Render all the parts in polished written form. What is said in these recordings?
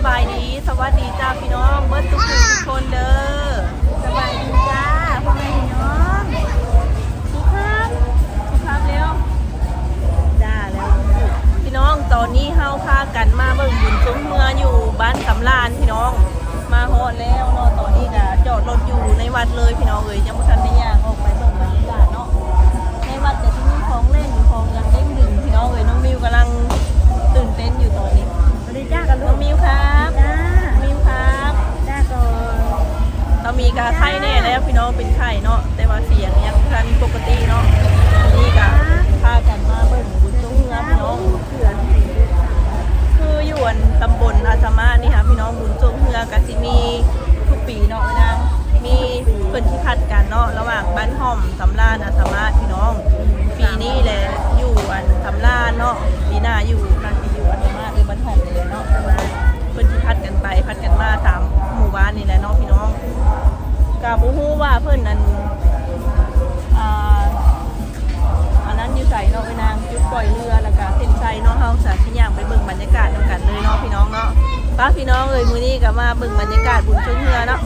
บายดีสวัสดีจ้าพี่น้องเบิร์ดทุกคนเด้อสบายดีจ้าพ่อแม่พี่น้องทุกครับเร็วจ้าแล้วพี่น้องตอนนี้เฮาพากันมาเบิ่งบุญซุ้มเมืออยู่บ้านสำราญพี่น้องมาฮอดแล้วเนาะตอนนี้ก็จอดรถอยู่ในวัดเลยพี่น้องยังบ่ทันได้ย่างออกไปเบิ่งบรรยากาศเนาะในวัดแต่ที่มีของเล่นของยังเด้งดึงพี่น้องน้องมิวกำลังตื่นเต้นอยู่ตอนนี้สวัสดีจ้ากับลูกมิวครับจ้ามิวครับจ้าก่อนเรามีกาไข้แน่แล้วพี่น้องเป็นไข้เนาะแต่ว่าเสียงยังทันปกติเนาะนี่ก็พากันมาเบิ่งบุญซุ้มเมืองพี่น้องคืออยู่ตำบลอาสามะนี่ค่ะพี่น้องบุญซุ้มเมืองก็สิมีทุกปีเนาะนะมีเพิ่นที่พัดกันเนาะระหว่างบ้านห้อมสำราญอาสามะพี่น้องปีนี้แหละอยู่สำราญเนาะปีหน้าอยู่นั่นสิอยู่อาสามะหรือบ้านห้อมเลยเนาะเพิ่นที่พัดกันไปพัดกันมาตามหมู่บ้านนี่แหละเนาะพี่น้องก็บ่ฮู้ว่าเพิ่นนั้นอันนั้นอยู่ใส่เนาะนางจุดปล่อยเรือแล้วก็เส้นชัยเนาะเฮาสาธิตย่างไปเบิ่งบรรยากาศนํกันเลยเนาะพี่น้องเนาะป้าพี่น้องเอ้ยมื้อนี้ก็มาเบิ่งบรรยากาศบุญซุ้มเรือเนาะ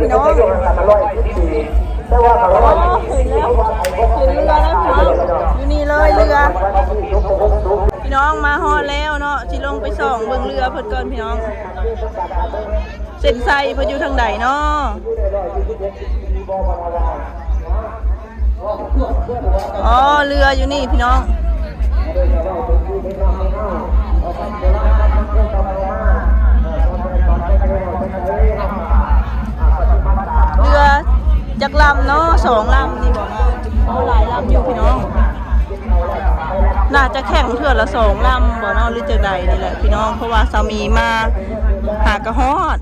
พี่น้องเห็นแล้วอยู่นี่เลยเรือพี่น้องมาฮอดแล้วเนาะสิลงไปส่องเบิ่งเรือเพิ่นก่อนพี่น้องเส้นไซเพิ่นอยู่ทางใดเนาะอ๋อเรืออยู่นี่พี่น้องเรือจักรลำเนาะ2 ลำนี่บอกเอาหลายลำอยู่พี่น้องน่าจะแข่งเทื่อละ2 ลำบ่เนาะหรือจังใดนี่แหละพี่น้องเพราะว่าสามีมาหากระฮอด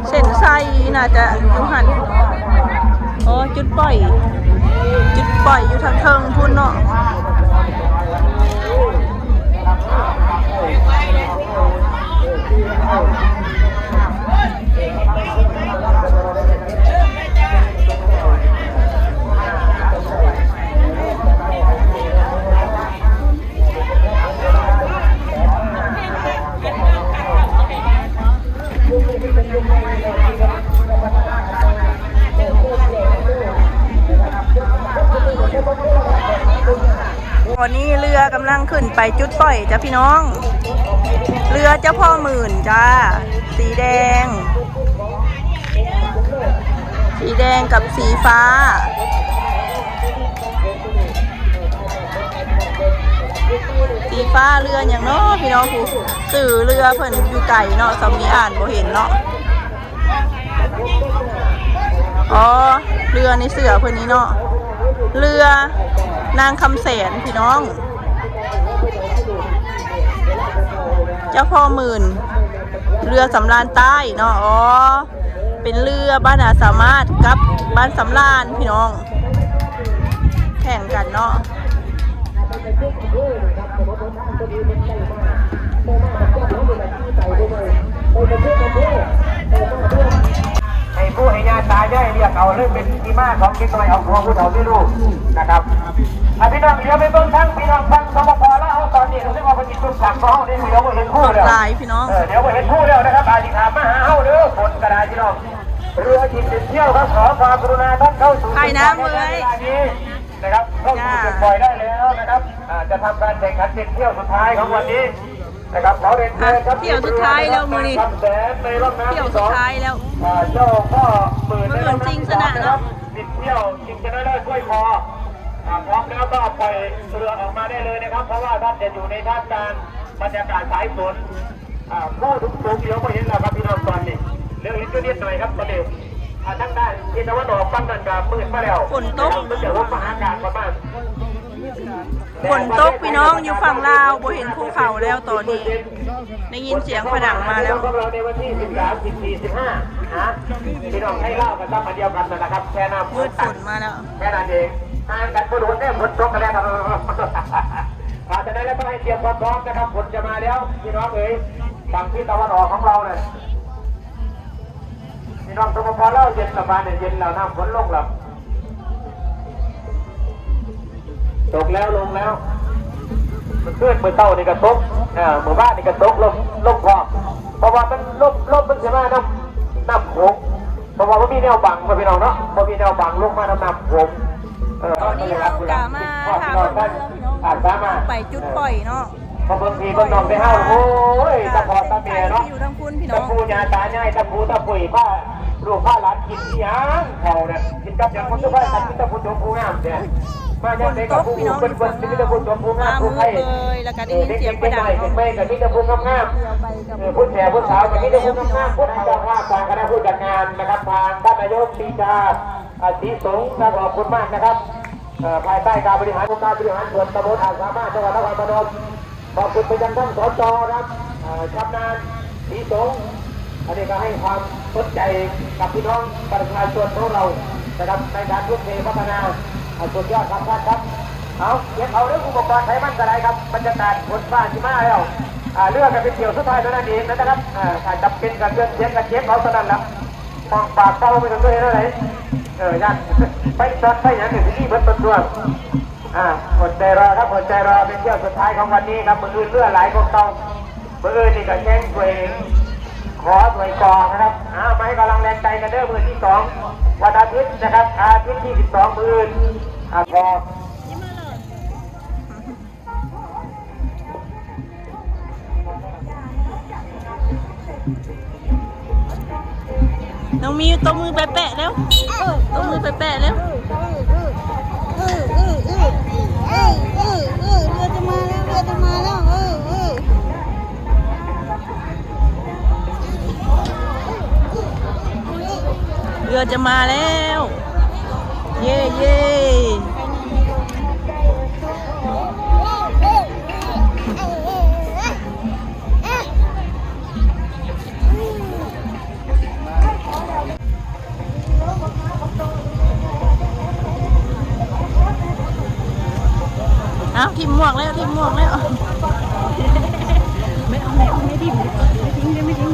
เส้นไซน่าจะอยู่หันอ๋อจุดปล่อยอยู่ทางเทิงพุ่นเนาะวันนี้เรือกำลังขึ้นไปจุดปล่อยจ้ะพี่น้องเรือเจ้าพ่อหมื่นจ้าสีแดงกับสีฟ้าเรืออย่างเนาะพี่น้องผู้สื่อเรือเพิ่นอยู่ไกลเนาะสามีอ่านบ่เห็นเนาะอ๋อเรือในเสือเพิ่นนี้เนาะเรือนางคำแสนพี่น้อง เจ้าพ่อหมื่นเรือสำราญใต้เนาะอ๋อเป็นเรือบ้านอาสามารถกับบ้านสำราญพี่น้องแข่งกันเนาะให้ผู้ให้ญาติตายได้เรียกเอาเรื่องเป็นที่มาของกินหน่อยเอาหัวผู้เฒ่าที่ลูกนะครับพี่น้องเดี๋ยวไปเบิ่งทั้งพี่น้องทั้งสมภารแล้วตอนนี้เราได้มาปฏิบัติการของเขาได้เดี๋ยวเห็นคู่แล้ว หลายพี่น้องเดี๋ยวเห็นคู่แล้วนะครับอาจิตามาหาเขาเด้อฝนกระดาษพี่น้องเรือจิตเที่ยวครับขอความกรุณาท่านเข้าสู่นะครับเข้าสู่จุดปล่อยได้แล้วนะครับจะทำการแข่งขันเที่ยวสุดท้ายของวันนี้นะครับขอเรียนเชิญครับ เที่ยวสุดท้ายแล้วมือนี้เที่ยวสุดท้ายแล้วเจ้าพ่อหมื่น เมือนจริงชนะเนาะติดเที่ยวจริงชนะได้ถ้วยคอพร้อมแล้วก็ปล่อยเรือออกมาได้เลยนะครับเพราะว่าท่านจะอยู่ในท่ามกลางบรรยากาศสายฝนผู้ทุกสูงเดี๋ยวไม่เห็นแล้วครับพี่น้องตอนนี้เรื่องนี้ก็นิดหน่อยครับประเดี๋ยวทั้งด้านที่ตะวันออกฝั่งนั้นก็มืดมาแล้วฝนตกมันจะลดมหาการประมาณฝนตกพี่น้องอยู่ฝั่งลาวบ่เห็นภูเขาแล้วตอนนี้ได้ยินเสียงผดังมาแล้วของเราในวันที่13 14 15นะพี่น้องให้เล่ากันตั้งมาเดียวกันนะครับแค่น้ำมืดฝนมาแล้วแค่นั้นเองทางกันบริเวณนี้ฝนตกกันแล้วครับฉะนั้นแล้วก็ให้เตรียมความพร้อมนะครับฝนจะมาแล้วพี่น้องเอ๋ยฝั่งที่ตะวันออกของเราเนี่ยพี่น้องสมภารเราเย็นสบายเนี่ยเย็นแล้วน้ำฝนลงแล้วตกแล้วลงแล้วมันขึ้นเมื่อเช้านี่ก็ตกหมู่บ้านนี่ก็ตกลงพอเพราะว่ามันลมมันจะมาน้ำโขงเพราะว่ามันมีแนวบังมาพี่น้องเนาะมันมีแนวบังลงมาน้ำโขงตอนนี้เรากะมาทางเรือพี่น้องไปจุดปล่อยเนาะพอบางทีก็นอนไปห้าวโอ้ยตะพอตะเมียเนาะอยู่ทางคุณพี่น้องตะปูยาตาใหญ่ตะปูตะปุยผ้าลูกผ้าหลานกินที่ยังเขาเนี่ยกินกับอย่างคนทั่วไปตัดกินตะปูจมพูงามเนี่ยมาอย่างเด็กกับผู้เป็นคนที่มีตะปูจมพูงามผู้ให้แล้วก็ได้ยินเสียงประดังเป็นไม่กับมีตะปูงามผู้แก่ผู้สาวกับมีตะปูงามผู้เจ้าภาพทางคณะผู้จัดงานนะครับทางท่านนายกปีชาศรีสงฆ์ขอบคุณมากนะครับภายใต้การบริหารองค์การบริหารส่วนตำบลอาจสามารถจังหวัดนครพนมขอบคุณไปยังท่านสจครับชำนาญศรีสงฆ์อันนี้ก็ให้ความสนใจกับพี่น้องประชาชนของเรานะครับในการทุ่มเทพัฒนาสุดยอดครับท่านครับเอาเก็บเอาเรื่องอุปกรณ์ใช้มันกระไรครับบรรยากาศฝนฟ้าที่มาแล้วเรื่องกันเป็นเกี่ยวสุดท้ายเท่านั้นเองนะครับจำเป็นกับเรื่องเสียงกับเจ็บเขาเท่านั้นละมองปากเต้าไปทางด้วยนั่นเลยยันไปจอดไปอย่างหนึ่งที่เบิร์ตตัวอดใจรอครับอดใจรอเป็นเที่ยวสุดท้ายของวันนี้ครับมืออื่นเลือดไหลของเต้ามืออื่นนี่ก็แข่งตัวเองขอหน่วยกองนะครับมาให้กำลังแรงใจกันเด้อมือที่2วันอาทิตย์นะครับอาทิตย์ที่12มืออื่นพอน้องมีตบมือแปะๆแล้วตบมือแปะๆแล้วเรือจะมาแล้วเรือจะมาแล้วเรือจะมาแล้วเย่เย่ทิมหมวกแล้วทิมหมวกแล้วไม่เอาไม่ทิมไม่ทิ้ง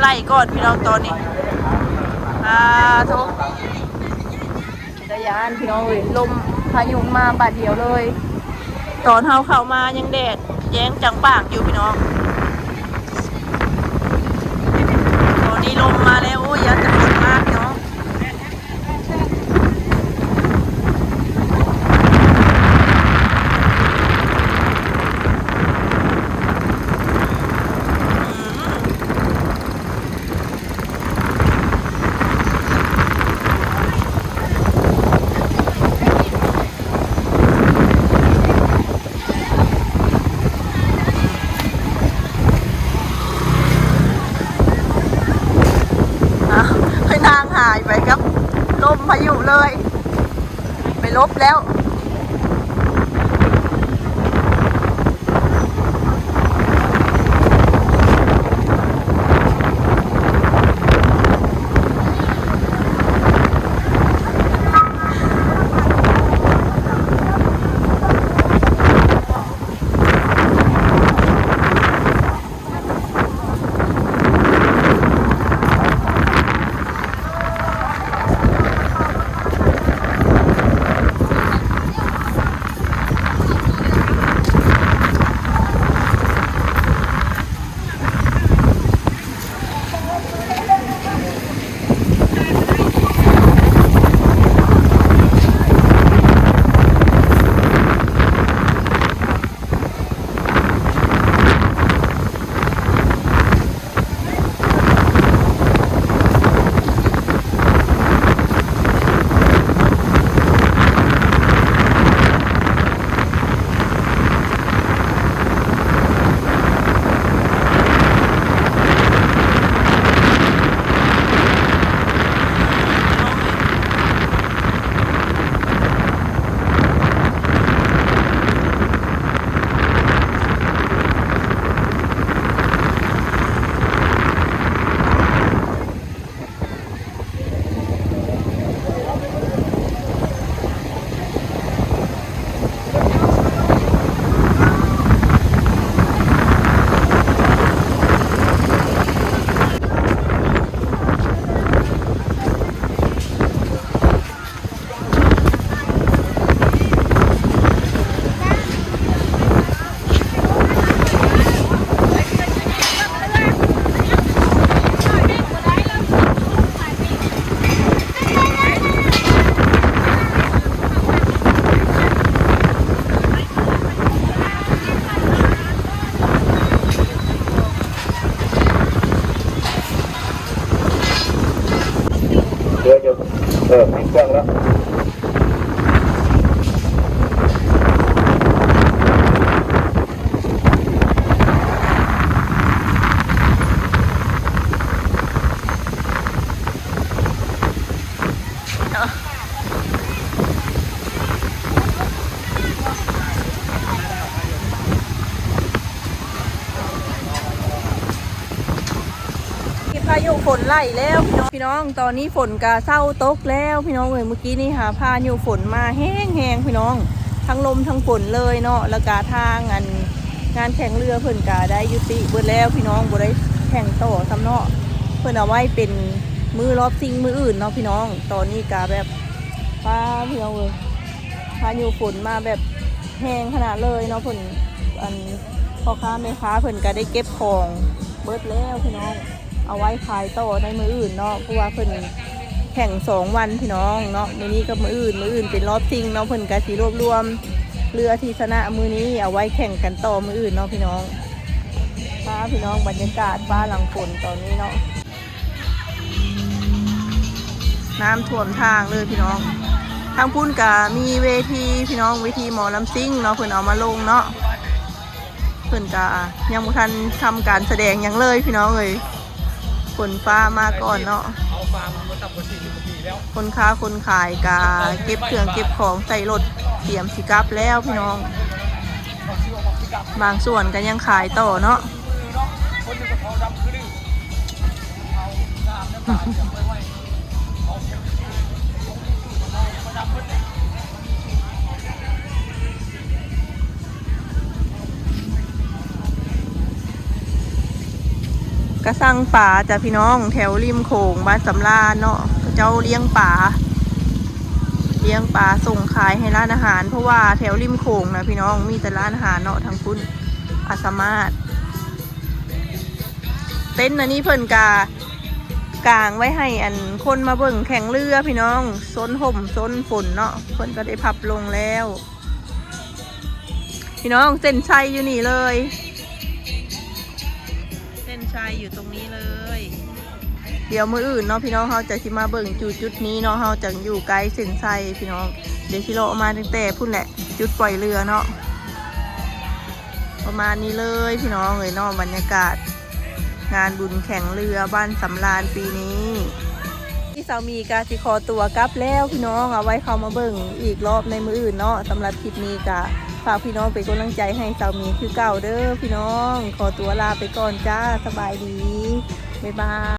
ไล่ก่อนพี่น้องตอนนี้ทุกจักรยานพี่น้องเลยลมพายุมาบาดเดียวเลยตอนเข้ามายังแดดแย้งจังปากอยู่พี่น้องตอนนี้ลมมาแล้วโอ้ยอยากจะฝนมากพี่น้อง ลบแล้วเดี๋ยวอยู่ปิดเครื่องแล้วพายุฝนไล่แล้วพี่น้องตอนนี้ฝนกาเศร้าตกแล้วพี่น้องเมื่อกี้นี่หาพายุฝนมาแห้งพี่น้องทั้งลมทั้งฝนเลยเนาะแล้วกาทางงานแข่งเรือเพิ่นกาได้ยุติเบิดแล้วพี่น้องบ่ได้แข่งต่อซ้ำเนาะเพิ่นเอาไว้เป็นมือรอบซิงมืออื่นเนาะพี่น้องตอนนี้กาแบบป้าพี่น้องเลยพายุฝนมาแบบแห้งขนาดเลยเนาะเพิ่นพ่อค้าแม่ค้าเพิ่นก็ได้เก็บของเบิดแล้วพี่น้องเอาไว้ขายต่อในมืออื่นเนาะเพราะว่าเพิ่นแข่ง2 วันพี่น้องเนาะมื้อนี้ก็มืออื่นเป็นรอบซิงเนาะเพิ่นก็สิรวมเรือที่ชนะมื้อนี้เอาไว้แข่งกันต่อมืออื่นเนาะพี่น้องพี่น้องบรรยากาศฟ้าหลังฝนตอนนี้เนาะน้ำท่วมทางเลยพี่น้องทางพุ่นก็มีเวทีพี่น้องเวทีหมอลำซิ่งเนาะเพิ่นเอามาลงเนาะเพิ่นก็ยังบ่ทันทำการแสดงหยังเลยพี่น้องเอ้ยฝนฟ้ามาก่อนเนาะคนค้าคนขายกาเก็บเครื่องเก็บของใส่รถเตรียมสิกลับแล้วพี่น้องบางส่วนก็ยังขายต่อเนาะ กระสังป่าจ้ะพี่น้องแถวริมโขงบ้านสำราญเนาะเจ้าเลี้ยงป่าส่งขายให้ร้านอาหารเพราะว่าแถวริมโขงนะพี่น้องมีแต่ร้านอาหารเนาะทางคุณอาสามารถเต็นท์อันนี้เพิ่นกางไว้ให้คนมาเบิ่งแข่งเรือพี่น้องซนห่มซนฝนเนาะเพิ่นก็ได้พับลงแล้วพี่น้องเส้นชัยอยู่นี่เลยเส้นชัยอยู่ตรงนี้เลยเดี๋ยวมื้ออื่นเนาะพี่น้องเขาจะมาเบิ่งจุดนี้เนาะเขาจะอยู่ไกลเส้นชัยพี่น้องเดี๋ยวชิโร่มาตั้งแต่พุ่นแหละจุดปล่อยเรือเนาะประมาณนี้เลยพี่น้องเลยเนาะบรรยากาศงานบุญแข่งเรือบ้านสำราญปีนี้ สามีกาสิคอตัวกลับแล้วพี่น้องเอาไว้เข้ามาเบิ่งอีกรอบในมืออื่นเนาะสำหรับคลิปนี้กะฝากพี่น้องเป็นกำลังใจให้สามีคือเก่าเด้อพี่น้องขอตัวลาไปก่อนจ้าสบายดีบ๊ายบาย